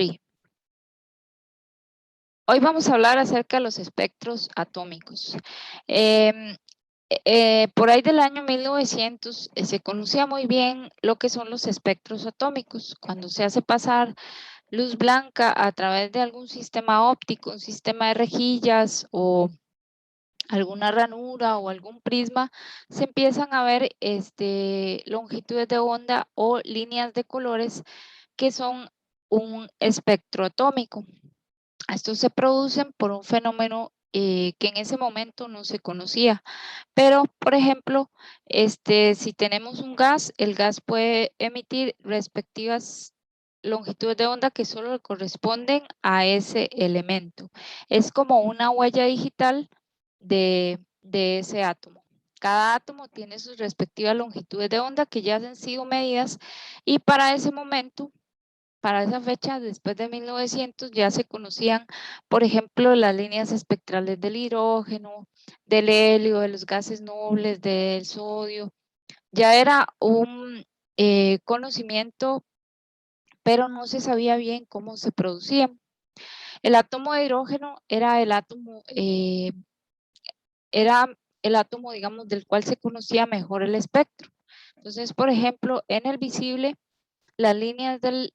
3. Hoy vamos a hablar acerca de los espectros atómicos. Por ahí del año 1900 se conocía muy bien lo que son los espectros atómicos. Cuando se hace pasar luz blanca a través de algún sistema óptico, un sistema de rejillas o alguna ranura o algún prisma, se empiezan a ver longitudes de onda o líneas de colores que son un espectro atómico. Estos se producen por un fenómeno que en ese momento no se conocía. Pero, por ejemplo, si tenemos un gas, el gas puede emitir respectivas longitudes de onda que solo le corresponden a ese elemento. Es como una huella digital de ese átomo. Cada átomo tiene sus respectivas longitudes de onda que ya han sido medidas y para ese momento, para esa fecha, después de 1900, ya se conocían, por ejemplo, las líneas espectrales del hidrógeno, del helio, de los gases nobles, del sodio. Ya era un conocimiento, pero no se sabía bien cómo se producían. El átomo de hidrógeno era el átomo, digamos, del cual se conocía mejor el espectro. Entonces, por ejemplo, en el visible, las líneas del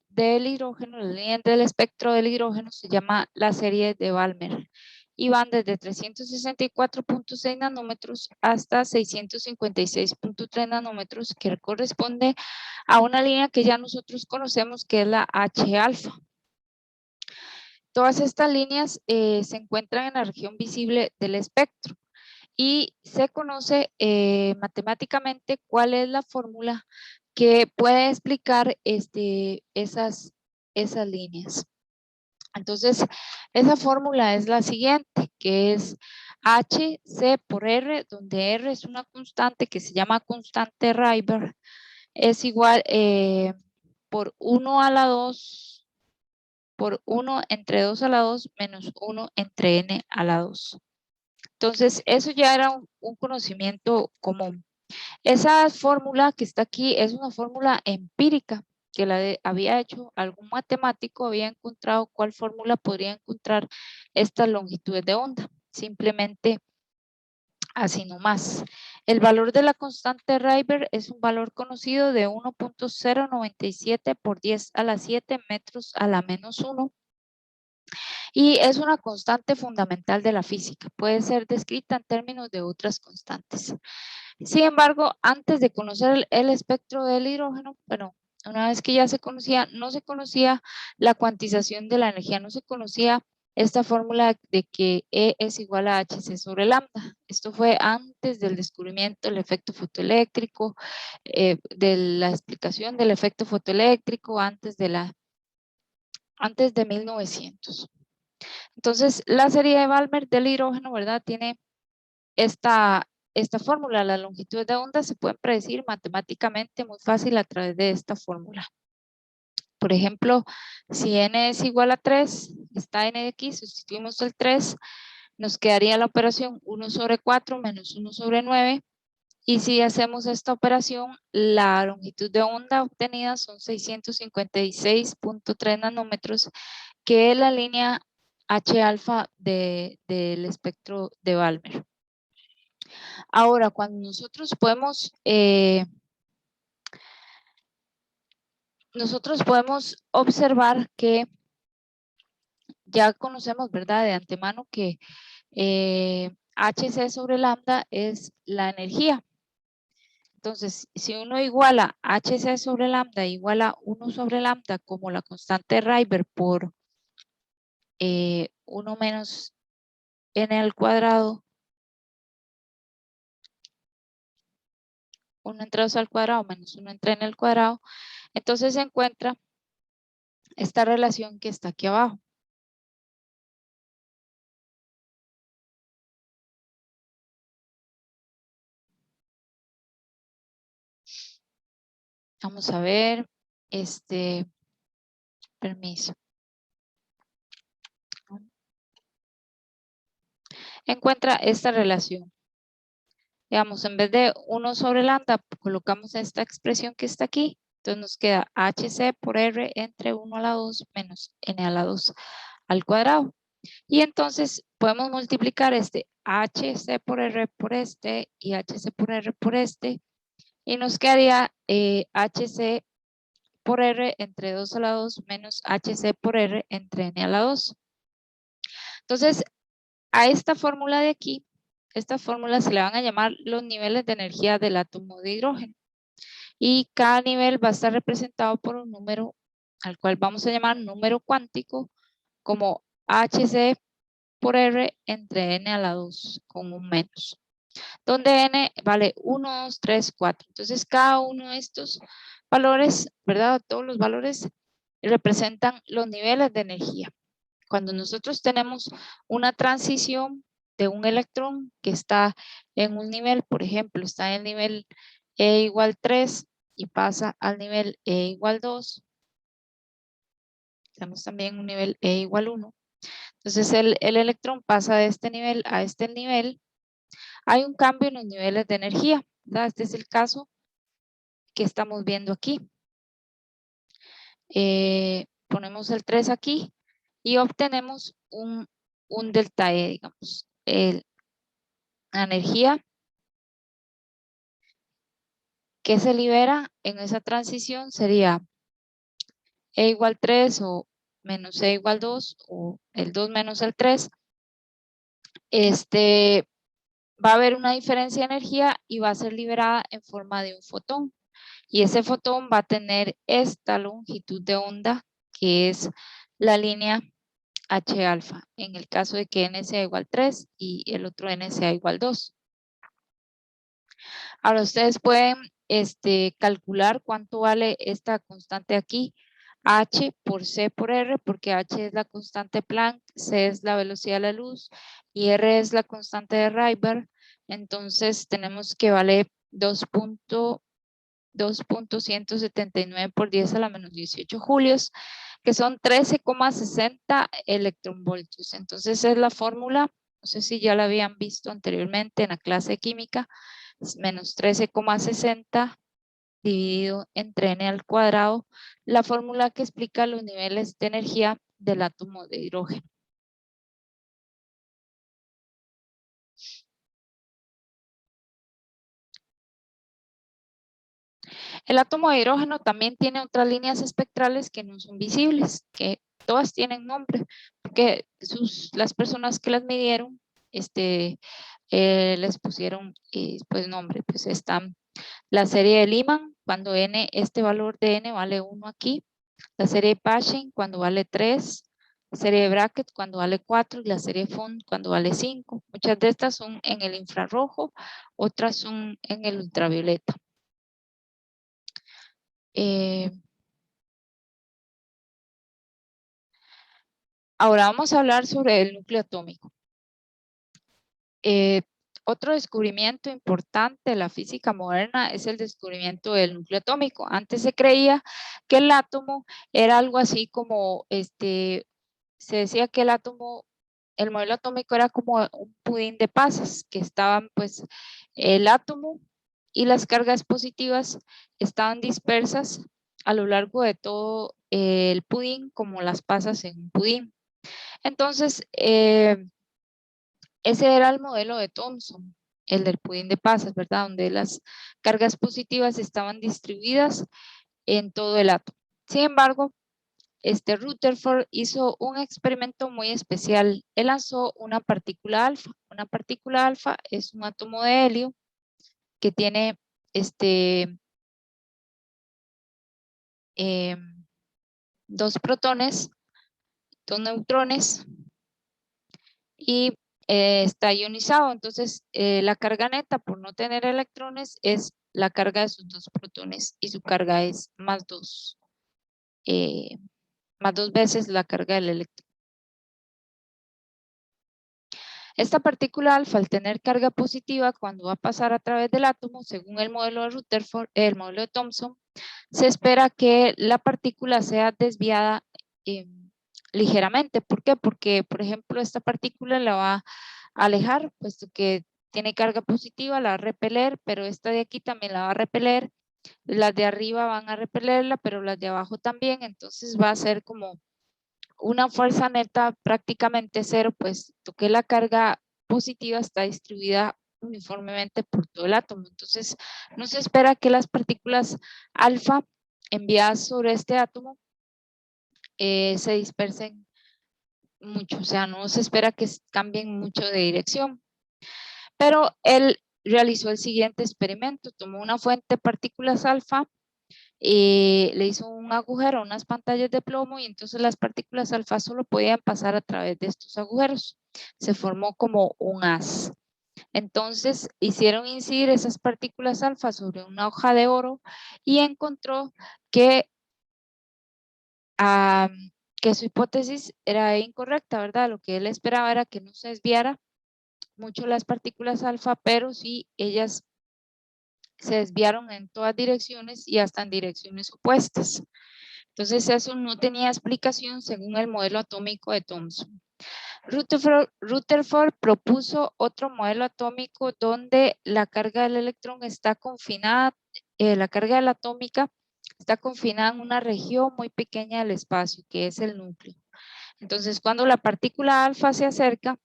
hidrógeno, las líneas del espectro del hidrógeno se llama la serie de Balmer y van desde 364.6 nanómetros hasta 656.3 nanómetros, que corresponde a una línea que ya nosotros conocemos que es la H-alfa. Todas estas líneas se encuentran en la región visible del espectro y se conoce matemáticamente cuál es la fórmula que puede explicar esas líneas. Entonces, esa fórmula es la siguiente, que es HC por R, donde R es una constante que se llama constante Rydberg, es igual por 1 a la 2, por 1 entre 2 a la 2 menos 1 entre n a la 2. Entonces, eso ya era un conocimiento común. Esa fórmula que está aquí es una fórmula empírica que había hecho algún matemático, había encontrado cuál fórmula podría encontrar estas longitudes de onda. Simplemente así nomás. El valor de la constante Rydberg es un valor conocido de 1.097 por 10 a la 7 metros a la menos 1. Y es una constante fundamental de la física. Puede ser descrita en términos de otras constantes. Sin embargo, antes de conocer el espectro del hidrógeno, bueno, una vez que ya se conocía, no se conocía la cuantización de la energía, no se conocía esta fórmula de que E es igual a HC sobre lambda. Esto fue antes del descubrimiento del efecto fotoeléctrico, de la explicación del efecto fotoeléctrico, antes de 1900. Entonces, la serie de Balmer del hidrógeno, ¿verdad? Tiene esta fórmula. Las longitudes de onda se pueden predecir matemáticamente muy fácil a través de esta fórmula. Por ejemplo, si n es igual a 3, está n de aquí, sustituimos el 3, nos quedaría la operación 1 sobre 4 menos 1 sobre 9. Y si hacemos esta operación, la longitud de onda obtenida son 656.3 nanómetros, que es la línea H-alfa del espectro de Balmer. Ahora, cuando nosotros podemos observar que ya conocemos, ¿verdad?, de antemano que HC sobre lambda es la energía. Entonces, si uno iguala HC sobre lambda igual a 1 sobre lambda como la constante Rydberg por 1 menos n al cuadrado, 1 entre 2 al cuadrado menos 1 entre n al cuadrado, entonces se encuentra esta relación que está aquí abajo. Vamos a ver, permiso. Encuentra esta relación. Digamos, en vez de 1 sobre lambda, colocamos esta expresión que está aquí Entonces nos queda HC por R entre 1 a la 2 menos N a la 2 al cuadrado. Y entonces podemos multiplicar este HC por R por este y HC por R por este. Y nos quedaría HC por R entre 2 a la 2 menos HC por R entre N a la 2. Entonces, a esta fórmula de aquí, esta fórmula se le van a llamar los niveles de energía del átomo de hidrógeno. Y cada nivel va a estar representado por un número al cual vamos a llamar número cuántico como HC por R entre N a la 2 con un menos. Donde N vale 1, 2, 3, 4. Entonces cada uno de estos valores, ¿verdad? Todos los valores representan los niveles de energía. Cuando nosotros tenemos una transición de un electrón que está en un nivel, por ejemplo, está en el nivel E igual 3 y pasa al nivel E igual 2, tenemos también un nivel E igual 1. Entonces el electrón pasa de este nivel a este nivel. Hay un cambio en los niveles de energía, ¿verdad? Este es el caso que estamos viendo aquí. Ponemos el 3 aquí y obtenemos un delta E, digamos. La energía que se libera en esa transición sería E igual 3 o menos E igual 2 o el 2 menos el 3. Va a haber una diferencia de energía y va a ser liberada en forma de un fotón. Y ese fotón va a tener esta longitud de onda que es la línea H alfa, en el caso de que N sea igual 3 y el otro N sea igual 2. Ahora ustedes pueden calcular cuánto vale esta constante aquí, H por C por R, porque H es la constante Planck, C es la velocidad de la luz y R es la constante de Rydberg. Entonces tenemos que vale 2.179 por 10 a la menos 18 julios, que son 13,60 electronvoltios. Entonces es la fórmula, no sé si ya la habían visto anteriormente en la clase de química, es menos 13,60 dividido entre n al cuadrado, la fórmula que explica los niveles de energía del átomo de hidrógeno. El átomo de hidrógeno también tiene otras líneas espectrales que no son visibles, que todas tienen nombre, porque las personas que las midieron les pusieron pues nombre. Pues están la serie de Lyman, cuando n, este valor de n vale 1 aquí, la serie de Paschen cuando vale 3, la serie de Brackett cuando vale 4 y la serie de Font cuando vale 5. Muchas de estas son en el infrarrojo, otras son en el ultravioleta. Ahora vamos a hablar sobre el núcleo atómico. Otro descubrimiento importante de la física moderna es el descubrimiento del núcleo atómico. Antes se creía que el átomo era algo así como, se decía que el modelo atómico era como un pudín de pasas, que estaban pues el átomo y las cargas positivas estaban dispersas a lo largo de todo el pudín como las pasas en un pudín. Entonces, ese era el modelo de Thomson, el del pudín de pasas, ¿verdad? Donde las cargas positivas estaban distribuidas en todo el átomo. Sin embargo, Rutherford hizo un experimento muy especial. Él lanzó una partícula alfa. Una partícula alfa es un átomo de helio que tiene dos protones, dos neutrones y está ionizado. Entonces, la carga neta por no tener electrones es la carga de sus dos protones y su carga es más dos veces la carga del electrón. Esta partícula alfa, al tener carga positiva, cuando va a pasar a través del átomo, según el modelo de Rutherford, el modelo de Thomson, se espera que la partícula sea desviada ligeramente. ¿Por qué? Porque, por ejemplo, esta partícula la va a alejar, puesto que tiene carga positiva, la va a repeler, pero esta de aquí también la va a repeler las de arriba van a repelerla, pero las de abajo también, entonces va a ser como una fuerza neta prácticamente cero, puesto que la carga positiva está distribuida uniformemente por todo el átomo. Entonces, no se espera que las partículas alfa enviadas sobre este átomo se dispersen mucho, o sea, no se espera que cambien mucho de dirección. Pero él realizó el siguiente experimento, tomó una fuente de partículas alfa, le hizo un agujero, unas pantallas de plomo, y entonces las partículas alfa solo podían pasar a través de estos agujeros. Se formó como un haz. Entonces hicieron incidir esas partículas alfa sobre una hoja de oro y encontró que, que su hipótesis era incorrecta, ¿verdad? Lo que él esperaba era que no se desviara mucho las partículas alfa, pero sí ellas se desviaron en todas direcciones y hasta en direcciones opuestas. Entonces eso no tenía explicación según el modelo atómico de Thomson. Rutherford propuso otro modelo atómico donde la carga del electrón está confinada, la carga de la atómica está confinada en una región muy pequeña del espacio, que es el núcleo. Entonces, cuando la partícula alfa se acerca,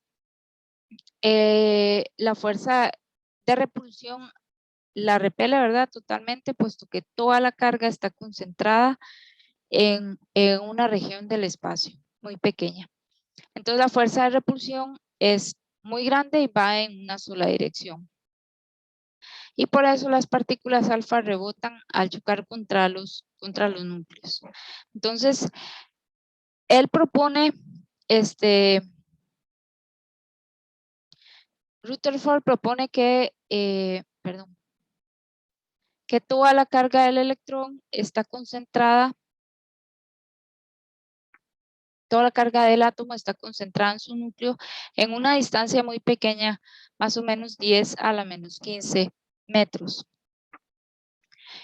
la fuerza de repulsión la repele, ¿verdad? Totalmente, puesto que toda la carga está concentrada en una región del espacio muy pequeña. Entonces la fuerza de repulsión es muy grande y va en una sola dirección. Y por eso las partículas alfa rebotan al chocar contra los núcleos. Entonces, él propone, Rutherford propone que, que toda la carga del electrón está concentrada, toda la carga del átomo está concentrada en su núcleo en una distancia muy pequeña, más o menos 10 a la menos 15 metros.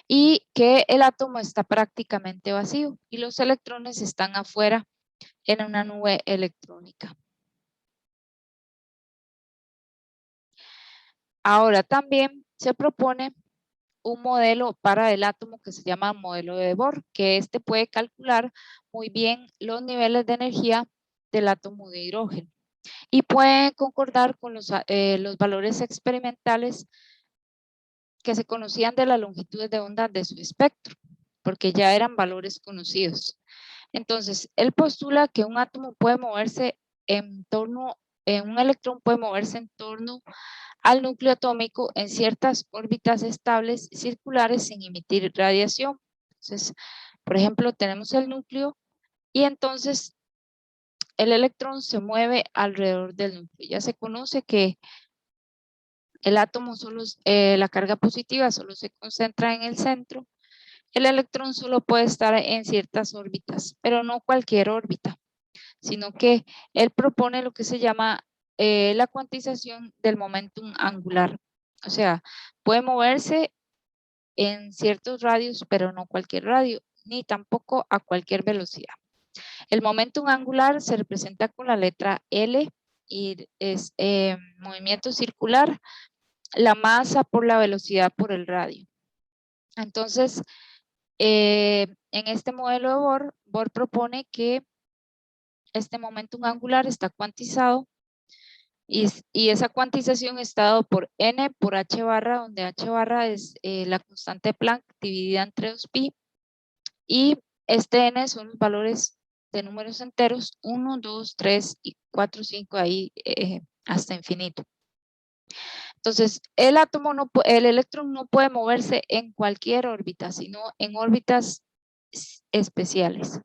Y que el átomo está prácticamente vacío y los electrones están afuera en una nube electrónica. Ahora también se propone un modelo para el átomo que se llama modelo de Bohr, que puede calcular muy bien los niveles de energía del átomo de hidrógeno y puede concordar con los valores experimentales que se conocían de las longitudes de onda de su espectro, porque ya eran valores conocidos. Entonces, él postula que un átomo puede moverse un electrón puede moverse en torno al núcleo atómico en ciertas órbitas estables circulares sin emitir radiación. Entonces, por ejemplo, tenemos el núcleo y entonces el electrón se mueve alrededor del núcleo. Ya se conoce que el átomo la carga positiva solo se concentra en el centro. El electrón solo puede estar en ciertas órbitas, pero no cualquier órbita, sino que él propone lo que se llama la cuantización del momentum angular. O sea, puede moverse en ciertos radios, pero no cualquier radio, ni tampoco a cualquier velocidad. El momentum angular se representa con la letra L y es movimiento circular, la masa por la velocidad por el radio. Entonces, en este modelo de Bohr propone que este momentum angular está cuantizado y esa cuantización está dado por n por h barra, donde h barra es la constante de Planck dividida entre 2pi, y este n son los valores de números enteros 1, 2, 3 y 4, 5, ahí hasta infinito. Entonces, el electrón no puede moverse en cualquier órbita, sino en órbitas especiales,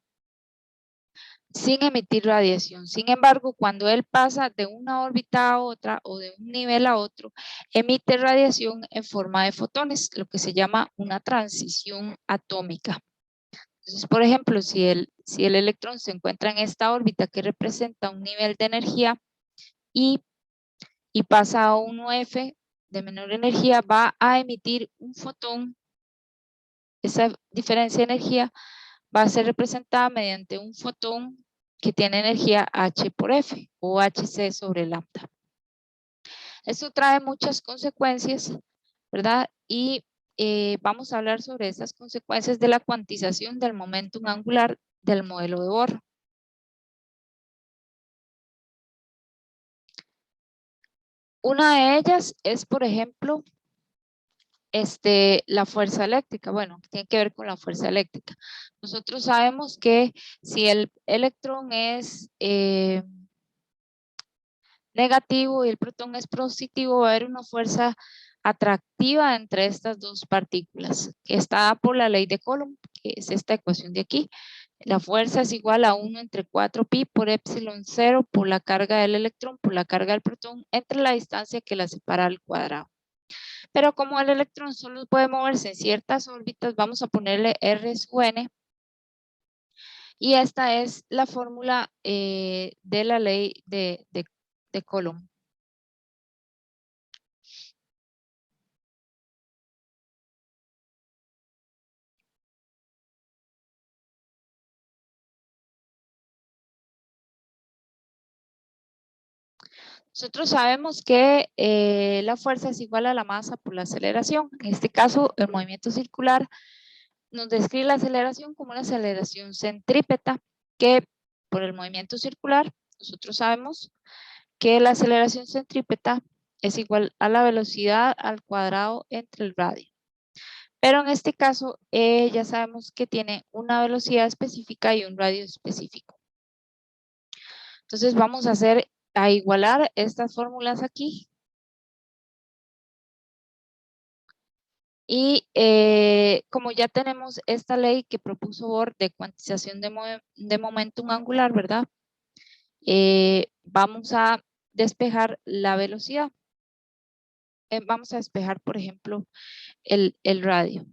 sin emitir radiación. Sin embargo, cuando él pasa de una órbita a otra o de un nivel a otro, emite radiación en forma de fotones, lo que se llama una transición atómica. Entonces, por ejemplo, si el electrón se encuentra en esta órbita que representa un nivel de energía y pasa a 1F de menor energía, va a emitir un fotón. Esa diferencia de energía va a ser representada mediante un fotón que tiene energía H por F o Hc sobre lambda. Esto trae muchas consecuencias, ¿verdad? Y vamos a hablar sobre esas consecuencias de la cuantización del momentum angular del modelo de Bohr. Una de ellas es, por ejemplo, la fuerza eléctrica. Bueno, tiene que ver con la fuerza eléctrica. Nosotros sabemos que si el electrón es negativo y el protón es positivo, va a haber una fuerza atractiva entre estas dos partículas, que está dada por la ley de Coulomb, que es esta ecuación de aquí. La fuerza es igual a 1 entre 4pi por epsilon 0 por la carga del electrón por la carga del protón entre la distancia que la separa al cuadrado. Pero como el electrón solo puede moverse en ciertas órbitas, vamos a ponerle R sub n. Y esta es la fórmula de la ley de Coulomb. Nosotros sabemos que la fuerza es igual a la masa por la aceleración. En este caso, el movimiento circular nos describe la aceleración como una aceleración centrípeta, que por el movimiento circular, nosotros sabemos que la aceleración centrípeta es igual a la velocidad al cuadrado entre el radio. Pero en este caso, ya sabemos que tiene una velocidad específica y un radio específico. Entonces vamos a igualar estas fórmulas aquí. Y como ya tenemos esta ley que propuso Bohr de cuantización de momentum angular, ¿verdad? Vamos a despejar la velocidad. Vamos a despejar, por ejemplo, el radio.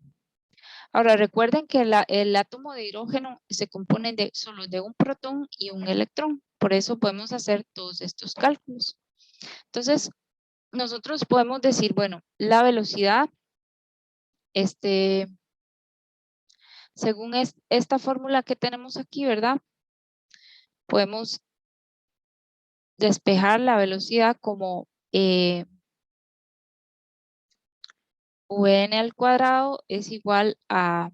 Ahora recuerden que el átomo de hidrógeno se compone solo de un protón y un electrón. Por eso podemos hacer todos estos cálculos. Entonces, nosotros podemos decir, bueno, la velocidad, según esta fórmula que tenemos aquí, ¿verdad? Podemos despejar la velocidad como Vn al cuadrado es igual a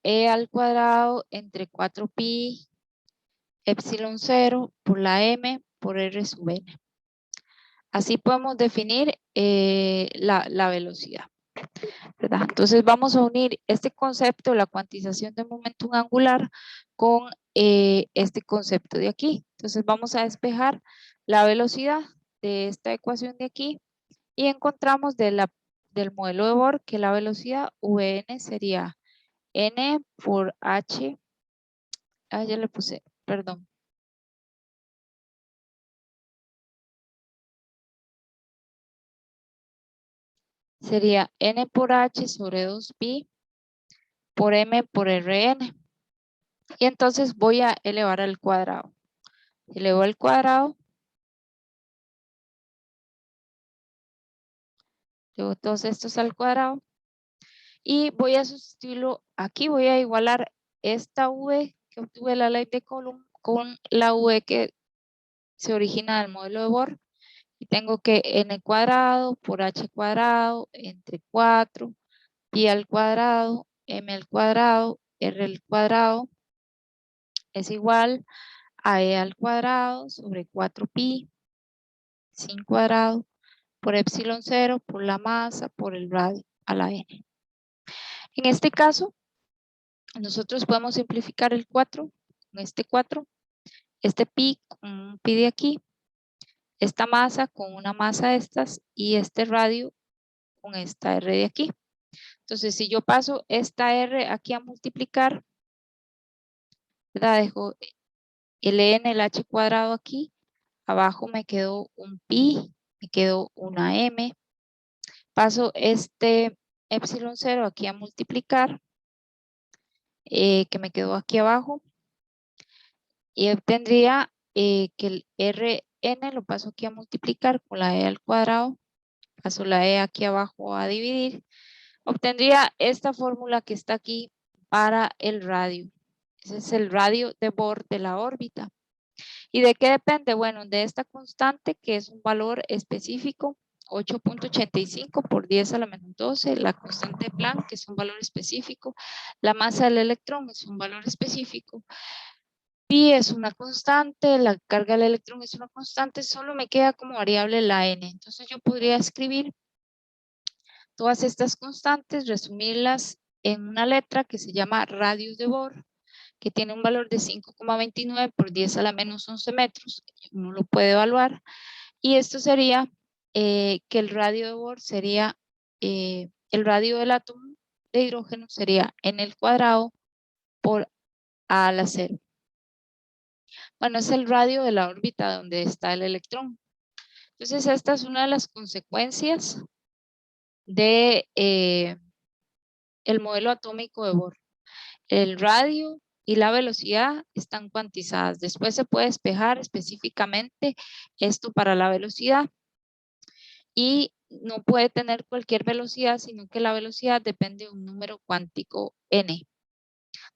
E al cuadrado entre 4pi epsilon 0 por la m por r sub n. Así podemos definir la velocidad, ¿verdad? Entonces vamos a unir este concepto, la cuantización de momentum angular, con este concepto de aquí. Entonces vamos a despejar la velocidad de esta ecuación de aquí y encontramos del modelo de Bohr que la velocidad Vn sería n por h, ya le puse, perdón. Sería n por h sobre 2pi por m por rn. Y entonces voy a elevar al cuadrado. Elevo al cuadrado. Llevo todos estos al cuadrado. Y voy a sustituirlo aquí. Voy a igualar esta v que obtuve la ley de Coulomb con la v que se origina del modelo de Bohr. Y tengo que n cuadrado por h cuadrado entre 4 pi al cuadrado, m al cuadrado, r al cuadrado es igual a e al cuadrado sobre 4pi sin cuadrado por epsilon 0 por la masa por el radio a la n. En este caso, nosotros podemos simplificar el 4 con este 4, este pi con un pi de aquí, esta masa con una masa de estas y este radio con esta r de aquí. Entonces, si yo paso esta r aquí a multiplicar, ¿verdad? Dejo el n, el h cuadrado aquí, abajo me quedó un pi, me quedó una m, paso este epsilon 0 aquí a multiplicar, que me quedó aquí abajo, y obtendría que el Rn lo paso aquí a multiplicar con la e al cuadrado, paso la e aquí abajo a dividir, obtendría esta fórmula que está aquí para el radio. Ese es el radio de Bohr de la órbita. ¿Y de qué depende? Bueno, de esta constante que es un valor específico, 8.85 por 10 a la menos 12, la constante de Planck, que es un valor específico, la masa del electrón es un valor específico, pi es una constante, la carga del electrón es una constante, solo me queda como variable la n. Entonces yo podría escribir todas estas constantes, resumirlas en una letra que se llama radius de Bohr, que tiene un valor de 5,29 por 10 a la menos 11 metros. Uno lo puede evaluar. Y esto sería que el radio de Bohr sería, el radio del átomo de hidrógeno sería n al cuadrado por a a la 0. Bueno, es el radio de la órbita donde está el electrón. Entonces, esta es una de las consecuencias de el modelo atómico de Bohr. El radio y la velocidad están cuantizadas. Después se puede despejar específicamente esto para la velocidad y no puede tener cualquier velocidad, sino que la velocidad depende de un número cuántico n.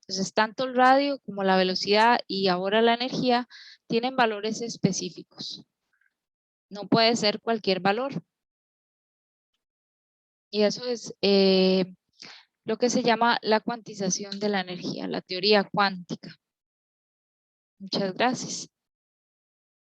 Entonces, tanto el radio como la velocidad y ahora la energía tienen valores específicos. No puede ser cualquier valor. Y eso es lo que se llama la cuantización de la energía, la teoría cuántica. Muchas gracias.